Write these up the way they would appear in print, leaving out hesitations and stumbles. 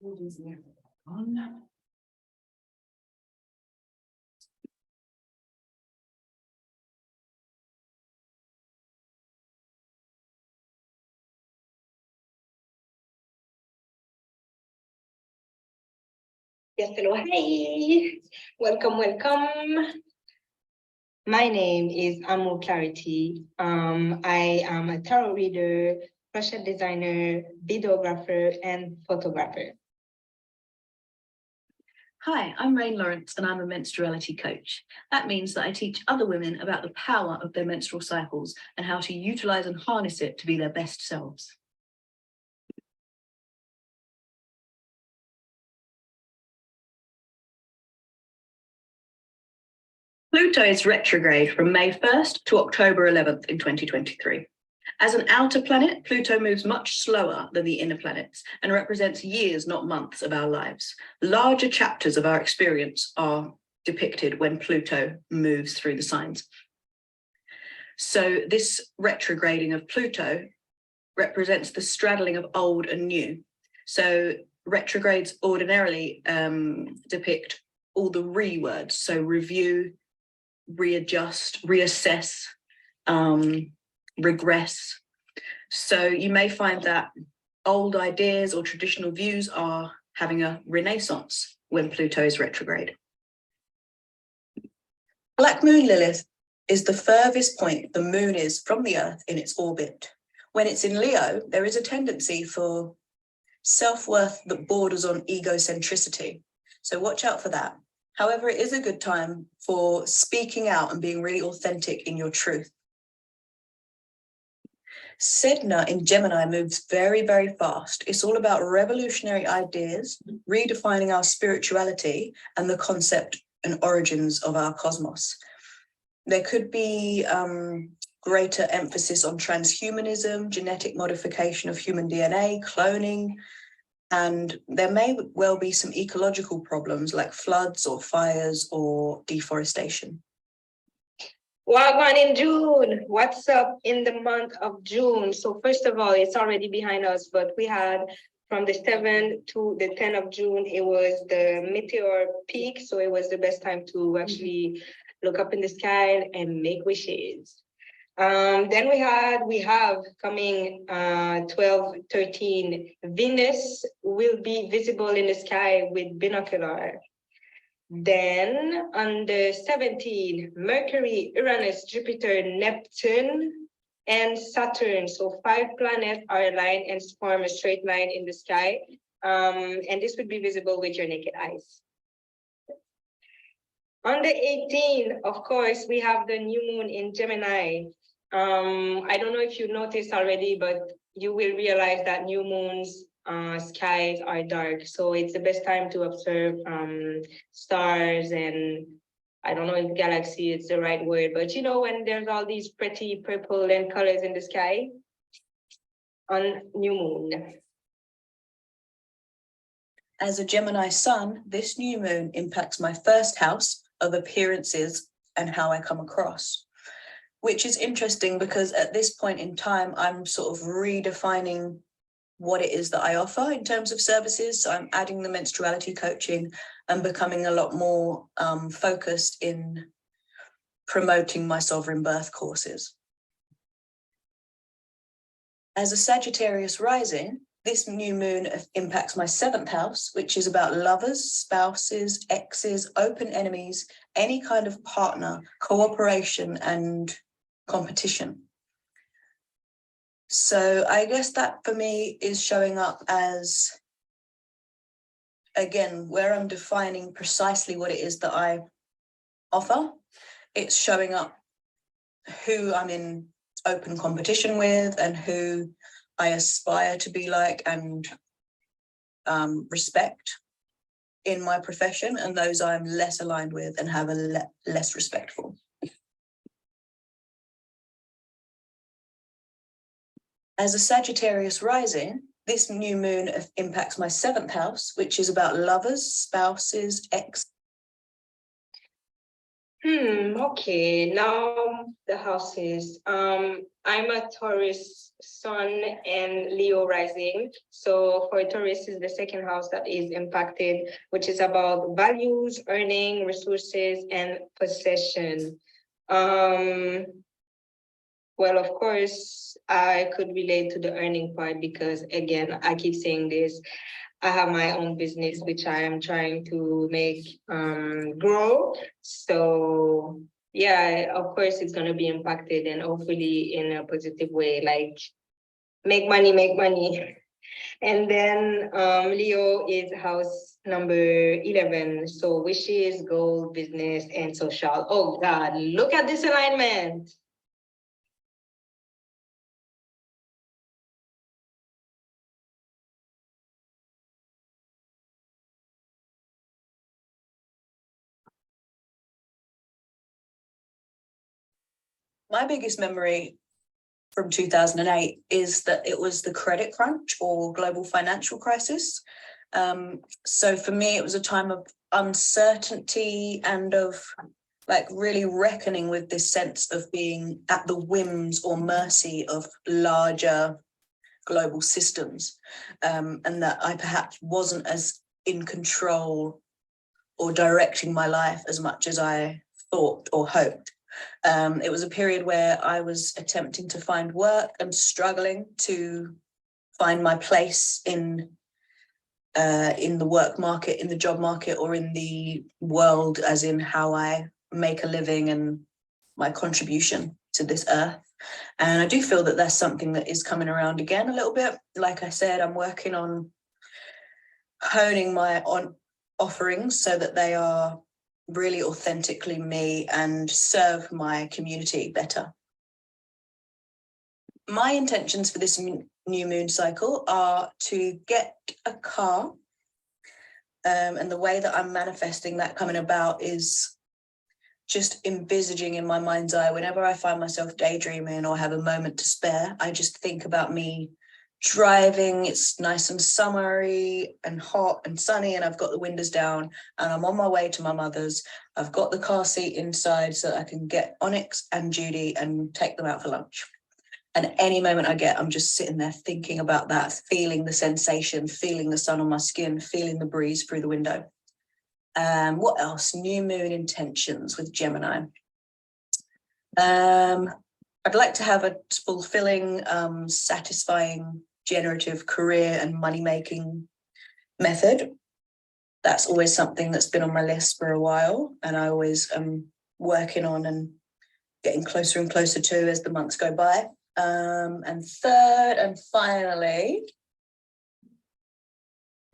On. Yes, hello, hey, welcome, welcome. My name is Amwu Clarity. I am a tarot reader, crochet designer, videographer, and photographer. Hi, I'm Rain Lawrence and I'm a menstruality coach. That means that I teach other women about the power of their menstrual cycles and how to utilize and harness it to be their best selves. Pluto is retrograde from May 1st to October 11th in 2023. As an outer planet, Pluto moves much slower than the inner planets and represents years, not months, of our lives. Larger chapters of our experience are depicted when Pluto moves through the signs. So this retrograding of Pluto represents the straddling of old and new. So retrogrades ordinarily depict all the re-words, so review, readjust, reassess, regress. So you may find that old ideas or traditional views are having a renaissance when Pluto is retrograde. Black moon Lilith is the furthest point the moon is from the Earth in its orbit. When it's in Leo, there is a tendency for self-worth that borders on egocentricity. So watch out for that. However, it is a good time for speaking out and being really authentic in your truth. Sedna in Gemini moves very, very fast. It's all about revolutionary ideas, redefining our spirituality and the concept and origins of our cosmos. There could be greater emphasis on transhumanism, genetic modification of human DNA, cloning, and there may well be some ecological problems like floods or fires or deforestation. Wagwan in June. What's up in the month of June? So first of all, it's already behind us, but we had from the 7th to the 10th of June, it was the meteor peak. So it was the best time to actually look up in the sky and make wishes. Then we have coming 12-13, Venus will be visible in the sky with binocular. Then on the 17th, Mercury, Uranus, Jupiter, Neptune, and Saturn. So 5 planets are aligned and form a straight line in the sky. And this would be visible with your naked eyes. On the 18th, of course, we have the new moon in Gemini. I don't know if you noticed already, but you will realize that new moons skies are dark. So it's the best time to observe stars, and I don't know if galaxy is the right word, but you know, when there's all these pretty purple and colors in the sky on new moon. As a Gemini sun, this new moon impacts my first house of appearances and how I come across, which is interesting because at this point in time, I'm sort of redefining what it is that I offer in terms of services. So I'm adding the menstruality coaching and becoming a lot more focused in promoting my sovereign birth courses. As a Sagittarius rising, this new moon impacts my 7th house, which is about lovers, spouses, exes, open enemies, any kind of partner, cooperation and competition. So I guess that for me is showing up as, again, where I'm defining precisely what it is that I offer. It's showing up who I'm in open competition with and who I aspire to be like and respect in my profession, and those I'm less aligned with and have a less respect for. As a Sagittarius rising, this new moon impacts my 7th house, which is about lovers, spouses, ex. Okay, now the houses. I'm a Taurus sun and Leo rising. So for Taurus is the second house that is impacted, which is about values, earning, resources, and possession. Well, of course, I could relate to the earning part because again, I keep saying this. I have my own business which I am trying to make grow. So yeah, of course it's gonna be impacted and hopefully in a positive way, like make money, make money. And then Leo is house number 11. So wishes, goal, business, and social. Oh God, look at this alignment. My biggest memory from 2008 is that it was the credit crunch or global financial crisis. So for me, it was a time of uncertainty and of like really reckoning with this sense of being at the whims or mercy of larger global systems, and that I perhaps wasn't as in control or directing my life as much as I thought or hoped. It was a period where I was attempting to find work and struggling to find my place in the work market, in the job market, or in the world, as in how I make a living and my contribution to this earth. And I do feel that there's something that is coming around again a little bit. Like I said, I'm working on honing my offerings so that they are really authentically me and serve my community better. My intentions for this new moon cycle are to get a car, and the way that I'm manifesting that coming about is just envisaging in my mind's eye, whenever I find myself daydreaming or have a moment to spare, I just think about me driving. It's nice and summery and hot and sunny, and I've got the windows down and I'm on my way to my mother's. I've got the car seat inside so that I can get Onyx and Judy and take them out for lunch. And any moment I get, I'm just sitting there thinking about that, feeling the sensation, feeling the sun on my skin, feeling the breeze through the window. What else? New moon intentions with Gemini. I'd like to have a fulfilling, satisfying, generative career and money-making method. That's always something that's been on my list for a while, and I always am working on and getting closer and closer to as the months go by. And third and finally,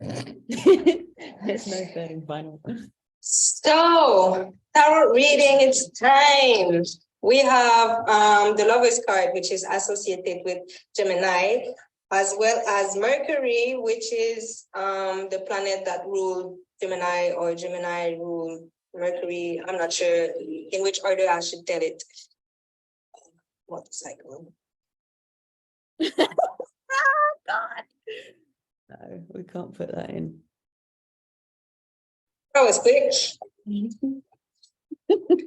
there's no third and final. So, tarot reading, it's time. We have the Lover's card, which is associated with Gemini, as well as Mercury, which is the planet that ruled Gemini, or Gemini ruled Mercury. I'm not sure in which order I should tell it. What cycle? Oh, God. No, we can't put that in. That was quick.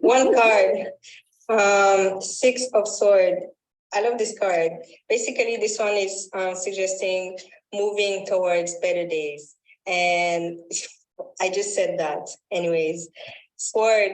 One card, Six of Swords. I love this card. Basically, this one is suggesting moving towards better days. And I just said that. Anyways, Sword,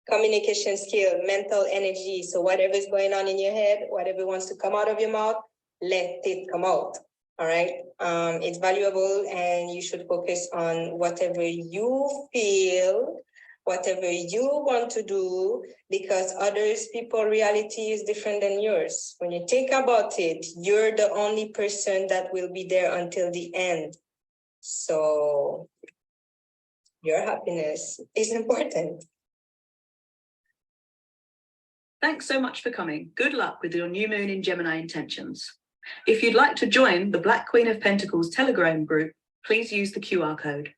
communication skill, mental energy. So whatever's going on in your head, whatever wants to come out of your mouth, let it come out. All right. It's valuable, and you should focus on whatever you feel, whatever you want to do, because others, people, reality is different than yours. When you think about it, you're the only person that will be there until the end. So your happiness is important. Thanks so much for coming. Good luck with your new moon in Gemini intentions. If you'd like to join the Black Queen of Pentacles Telegram group, please use the QR code.